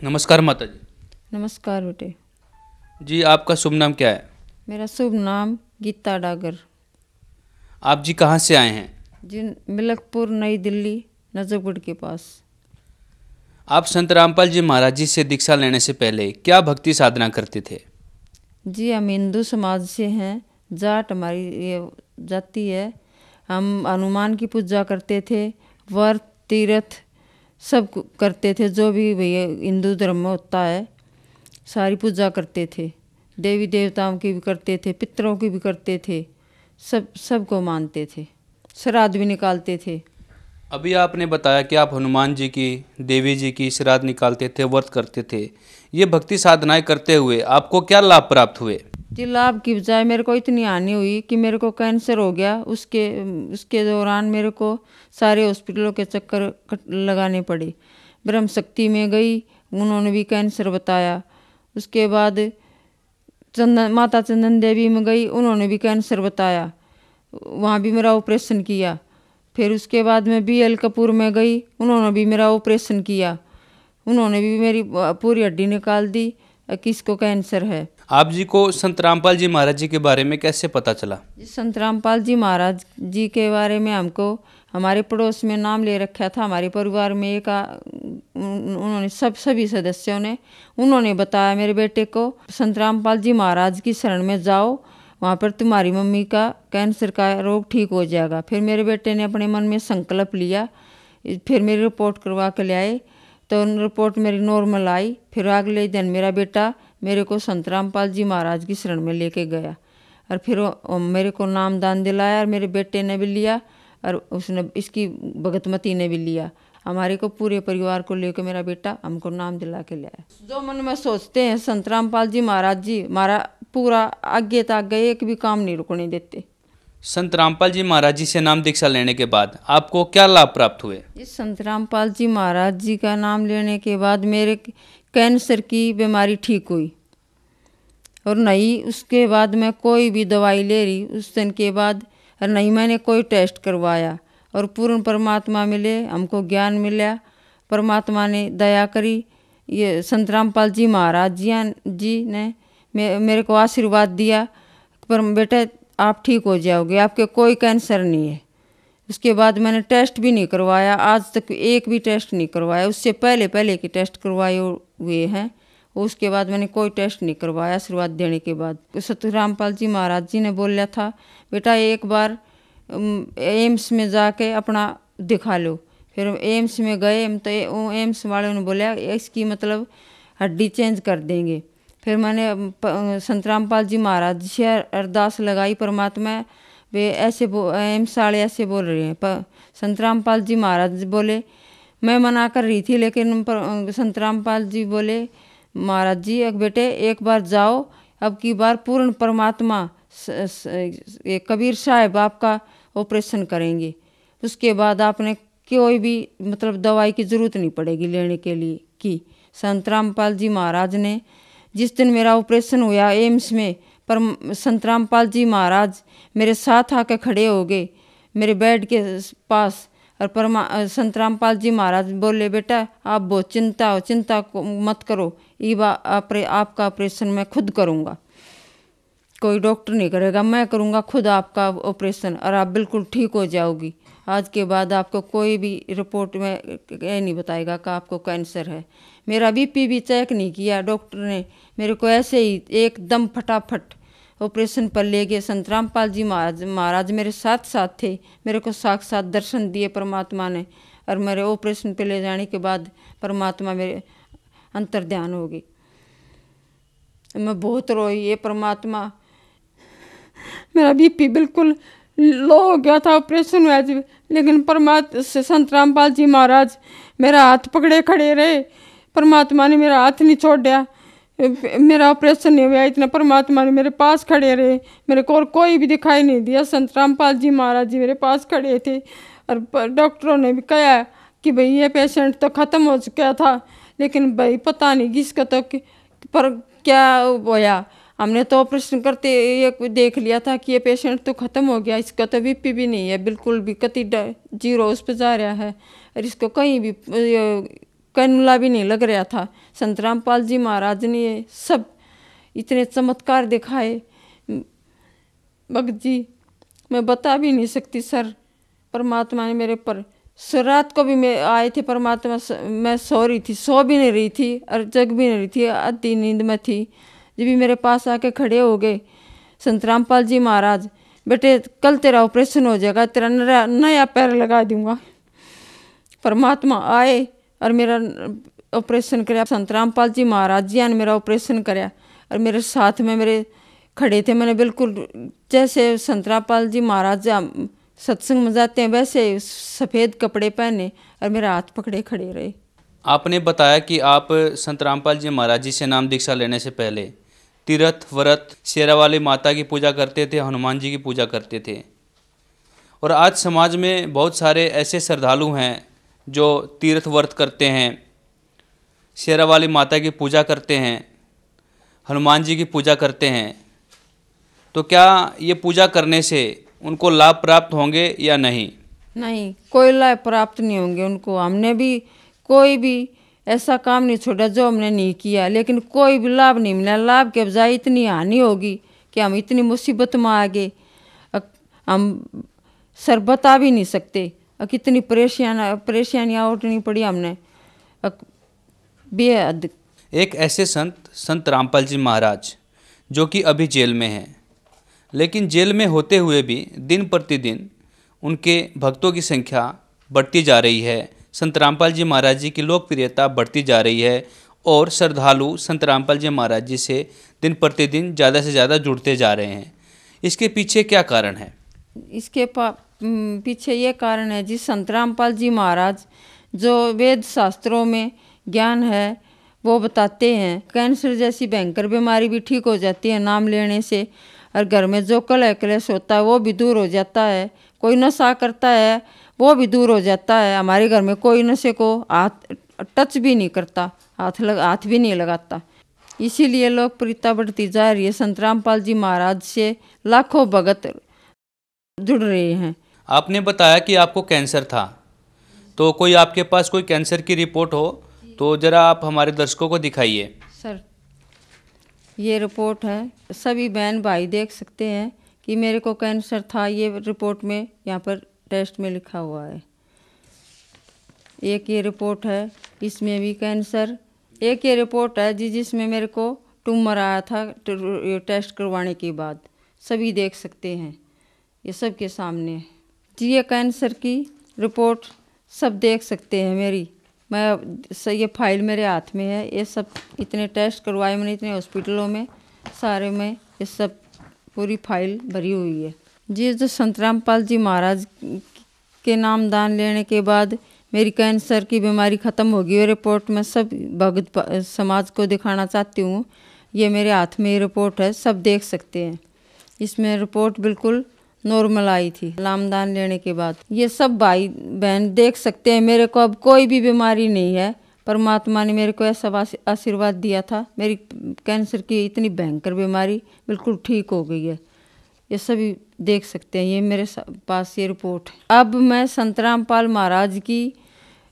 नमस्कार माता जी। नमस्कार बेटे। जी आपका शुभ नाम क्या है? मेरा शुभ नाम गीता डागर। आप जी कहाँ से आए हैं? जी मिलकपुर नई दिल्ली नजफगढ़ के पास। आप संत रामपाल जी महाराज जी से दीक्षा लेने से पहले क्या भक्ति साधना करते थे? जी हम हिंदू समाज से हैं। जाट हमारी ये जाति है। हम हनुमान की पूजा करते थे। व्रत तीर्थ सब करते थे, जो भी भैया हिंदू धर्म में होता है सारी पूजा करते थे। देवी देवताओं की भी करते थे, पितरों की भी करते थे। सबको मानते थे, श्राद्ध भी निकालते थे। अभी आपने बताया कि आप हनुमान जी की, देवी जी की श्राद्ध निकालते थे, व्रत करते थे। ये भक्ति साधनाएं करते हुए आपको क्या लाभ प्राप्त हुए? जी लाभ की बजाय मेरे को इतनी हानि हुई कि मेरे को कैंसर हो गया। उसके उसके दौरान मेरे को सारे हॉस्पिटलों के चक्कर लगाने पड़े। ब्रह्म शक्ति में गई, उन्होंने भी कैंसर बताया। उसके बाद माता चंदन देवी में गई, उन्होंने भी कैंसर बताया, वहाँ भी मेरा ऑपरेशन किया। फिर उसके बाद मैं BL कपूर में गई, उन्होंने भी मेरा ऑपरेशन किया। उन्होंने भी मेरी पूरी हड्डी निकाल दी किसको कैंसर है। आप जी को संत रामपाल जी महाराज जी के बारे में कैसे पता चला? संत रामपाल जी महाराज जी के बारे में हमको हमारे पड़ोस में नाम ले रखा था। हमारे परिवार में एक उन्होंने सभी सदस्यों ने उन्होंने बताया मेरे बेटे को, संत रामपाल जी महाराज की शरण में जाओ, वहाँ पर तुम्हारी मम्मी का कैंसर का रोग ठीक हो जाएगा। फिर मेरे बेटे ने अपने मन में संकल्प लिया। फिर मेरी रिपोर्ट करवा के ले आए तो रिपोर्ट मेरी नॉर्मल आई। फिर अगले दिन मेरा बेटा मेरे को संत रामपाल जी महाराज की शरण में लेके गया और फिर मेरे को नामदान दिलाया और मेरे बेटे ने भी लिया और उसने इसकी भगतमती ने भी लिया। हमारे को पूरे परिवार को लेकर मेरा बेटा हमको नाम दिला के लाया। जो मन में सोचते हैं संत रामपाल जी महाराज जी हमारा पूरा आगे तक गए, एक भी काम नहीं रुकने देते। संत रामपाल जी महाराज जी से नाम दीक्षा लेने के बाद आपको क्या लाभ प्राप्त हुए? इस संत रामपाल जी महाराज जी का नाम लेने के बाद मेरे कैंसर की बीमारी ठीक हुई और नहीं उसके बाद मैं कोई भी दवाई ले रही उस दिन के बाद, और नहीं मैंने कोई टेस्ट करवाया। और पूर्ण परमात्मा मिले, हमको ज्ञान मिला, परमात्मा ने दया करी। ये संत रामपाल जी महाराज जी ने मेरे को आशीर्वाद दिया पर बेटा आप ठीक हो जाओगे, आपके कोई कैंसर नहीं है। उसके बाद मैंने टेस्ट भी नहीं करवाया, आज तक एक भी टेस्ट नहीं करवाया। उससे पहले के टेस्ट करवाए हुए हैं, उसके बाद मैंने कोई टेस्ट नहीं करवाया। आशीर्वाद देने के बाद संत रामपाल जी महाराज जी ने बोला था बेटा एक बार एम्स में जाके अपना दिखा लो। फिर एम्स में गए तो एम्स वालों ने बोला इसकी मतलब हड्डी चेंज कर देंगे। फिर मैंने संत रामपाल जी महाराज से अरदास लगाई, परमात्मा वे ऐसे एम्स वाले ऐसे बोल रहे हैं। संत रामपाल जी महाराज बोले, मैं मना कर रही थी लेकिन संत रामपाल जी बोले महाराज जी एक बेटे एक बार जाओ, अब की बार पूर्ण परमात्मा कबीर साहब आपका ऑपरेशन करेंगे। उसके बाद आपने कोई भी मतलब दवाई की ज़रूरत नहीं पड़ेगी लेने के लिए की। संत रामपाल जी महाराज ने जिस दिन मेरा ऑपरेशन हुआ एम्स में, पर संत रामपाल जी महाराज मेरे साथ आके खड़े हो गए मेरे बेड के पास। और संत रामपाल जी महाराज बोले बेटा आप बहुत चिंता को मत करो, आपका ऑपरेशन मैं खुद करूँगा, कोई डॉक्टर नहीं करेगा, मैं करूँगा खुद आपका ऑपरेशन और आप बिल्कुल ठीक हो जाओगी। आज के बाद आपको कोई भी रिपोर्ट में ये नहीं बताएगा कि आपको कैंसर है। मेरा BP भी चेक नहीं किया डॉक्टर ने, मेरे को ऐसे ही एकदम फटाफट ऑपरेशन पर ले गए। संत रामपाल जी महाराज मेरे साथ थे, मेरे को साक्षात दर्शन दिए परमात्मा ने। और मेरे ऑपरेशन पे ले जाने के बाद परमात्मा मेरे अंतर ध्यान हो गई। मैं बहुत रोई, ये परमात्मा मेरा BP बिल्कुल लो हो गया था ऑपरेशन हुआ जी, लेकिन संत रामपाल जी महाराज मेरा हाथ पकड़े खड़े रहे। परमात्मा ने मेरा हाथ नहीं छोड़ा, मेरा ऑपरेशन नहीं हुआ, इतना परमात्मा ने मेरे पास खड़े रहे। मेरे को और कोई भी दिखाई नहीं दिया, संत रामपाल जी महाराज जी मेरे पास खड़े थे। और डॉक्टरों ने भी कहा कि भाई ये पेशेंट तो ख़त्म हो चुका था, लेकिन भाई पता नहीं किसका तो पर क्या होया। हमने तो ऑपरेशन करते ये देख लिया था कि ये पेशेंट तो ख़त्म हो गया, इसका तो BP भी नहीं है बिल्कुल भी, कति 0 उस पर जा रहा है और इसको कैनुला भी नहीं लग रहा था। संत रामपाल जी महाराज ने ये सब इतने चमत्कार दिखाए भगत जी, मैं बता भी नहीं सकती सर। परमात्मा ने मेरे पर रात को भी मैं आए थे परमात्मा, मैं सो रही थी, सो भी नहीं रही थी और जग भी नहीं रही थी, आधी नींद में थी। जब भी मेरे पास आके खड़े हो गए संत रामपाल जी महाराज, बेटे कल तेरा ऑपरेशन हो जाएगा, तेरा नया पैर लगा दूंगा। परमात्मा आए और मेरा ऑपरेशन कराया। संत रामपाल जी महाराज जी ने मेरा ऑपरेशन कराया और मेरे साथ में मेरे खड़े थे। मैंने बिल्कुल जैसे संत रामपाल जी महाराज सत्संग में जाते हैं वैसे सफ़ेद कपड़े पहने और मेरा हाथ पकड़े खड़े रहे। आपने बताया कि आप संत रामपाल जी महाराज जी से नाम दीक्षा लेने से पहले तीर्थ व्रत शेरावाली माता की पूजा करते थे, हनुमान जी की पूजा करते थे। और आज समाज में बहुत सारे ऐसे श्रद्धालु हैं जो तीर्थ व्रत करते हैं, शेरावाली माता की पूजा करते हैं, हनुमान जी की पूजा करते हैं। तो क्या ये पूजा करने से उनको लाभ प्राप्त होंगे या नहीं? नहीं, कोई लाभ प्राप्त नहीं होंगे उनको। हमने भी कोई भी ऐसा काम नहीं छोड़ा जो हमने नहीं किया, लेकिन कोई भी लाभ नहीं मिला। लाभ के बजाय इतनी हानि होगी कि हम इतनी मुसीबत में आ गए, हम सर बता भी नहीं सकते। कितनी परेशानियाँ उठनी पड़ी हमने बेहद। एक ऐसे संत रामपाल जी महाराज जो कि अभी जेल में हैं, लेकिन जेल में होते हुए भी दिन प्रतिदिन उनके भक्तों की संख्या बढ़ती जा रही है। संत रामपाल जी महाराज जी की लोकप्रियता बढ़ती जा रही है और श्रद्धालु संत रामपाल जी महाराज जी से दिन प्रतिदिन ज़्यादा से ज़्यादा जुड़ते जा रहे हैं। इसके पीछे क्या कारण है? इसके पीछे ये कारण है जी, संत रामपाल जी महाराज जो वेद शास्त्रों में ज्ञान है वो बताते हैं। कैंसर जैसी भयंकर बीमारी भी ठीक हो जाती है नाम लेने से, और घर में जो कलह क्लेश होता है वो भी दूर हो जाता है। कोई नशा करता है वो भी दूर हो जाता है। हमारे घर में कोई नशे को हाथ टच भी नहीं करता, हाथ भी नहीं लगाता। इसीलिए लोकप्रियता बढ़ती जा रही है। संत रामपाल जी महाराज से लाखों भगत जुड़ रहे हैं। आपने बताया कि आपको कैंसर था, तो कोई आपके पास कोई कैंसर की रिपोर्ट हो तो ज़रा आप हमारे दर्शकों को दिखाइए। सर ये रिपोर्ट है, सभी बहन भाई देख सकते हैं कि मेरे को कैंसर था। ये रिपोर्ट में यहाँ पर टेस्ट में लिखा हुआ है। एक ये रिपोर्ट है, इसमें भी कैंसर। एक ये रिपोर्ट है जी जिसमें मेरे को ट्यूमर आया था टेस्ट करवाने के बाद। सभी देख सकते हैं, ये सब के सामने है जी। ये कैंसर की रिपोर्ट सब देख सकते हैं मेरी। ये फाइल मेरे हाथ में है। ये सब इतने टेस्ट करवाए मैंने इतने हॉस्पिटलों में, सारे में ये सब पूरी फाइल भरी हुई है जी। जो संत रामपाल जी महाराज के नाम दान लेने के बाद मेरी कैंसर की बीमारी ख़त्म होगी। ये रिपोर्ट मैं सब भगत समाज को दिखाना चाहती हूँ। ये मेरे हाथ में ये रिपोर्ट है, सब देख सकते हैं। इसमें रिपोर्ट बिल्कुल नॉर्मल आई थी नाम दान लेने के बाद। ये सब भाई बहन देख सकते हैं मेरे को अब कोई भी बीमारी नहीं है। परमात्मा ने मेरे को ऐसा आशीर्वाद दिया था, मेरी कैंसर की इतनी भयंकर बीमारी बिल्कुल ठीक हो गई है। ये सभी देख सकते हैं, ये मेरे पास ये रिपोर्ट है। अब मैं संत रामपाल महाराज की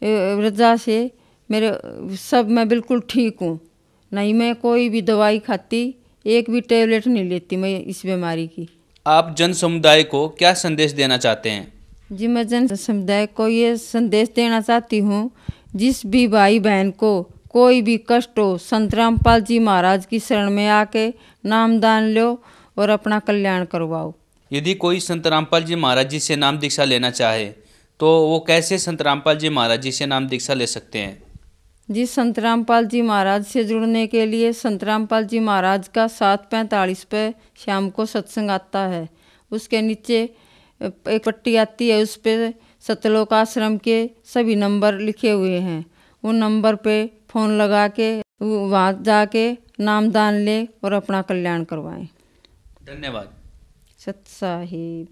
वजह से मैं बिल्कुल ठीक हूँ। नहीं मैं कोई भी दवाई खाती, एक भी टेबलेट नहीं लेती मैं इस बीमारी की। आप जन समुदाय को क्या संदेश देना चाहते हैं? जी मैं जन समुदाय को ये संदेश देना चाहती हूँ, जिस भी भाई बहन को कोई भी कष्ट हो, संत रामपाल जी महाराज की शरण में आके नाम दान लो और अपना कल्याण करवाओ। यदि कोई संत रामपाल जी महाराज जी से नाम दीक्षा लेना चाहे तो वो कैसे संत रामपाल जी महाराज जी से नाम दीक्षा ले सकते हैं? जी संत रामपाल जी महाराज से जुड़ने के लिए संत रामपाल जी महाराज का 7:45 पे शाम को सत्संग आता है। उसके नीचे एक पट्टी आती है, उस पे सतलोक आश्रम के सभी नंबर लिखे हुए हैं। उन नंबर पे फ़ोन लगा के वहाँ जाके नाम दान ले और अपना कल्याण करवाएं। धन्यवाद। सत साहिब।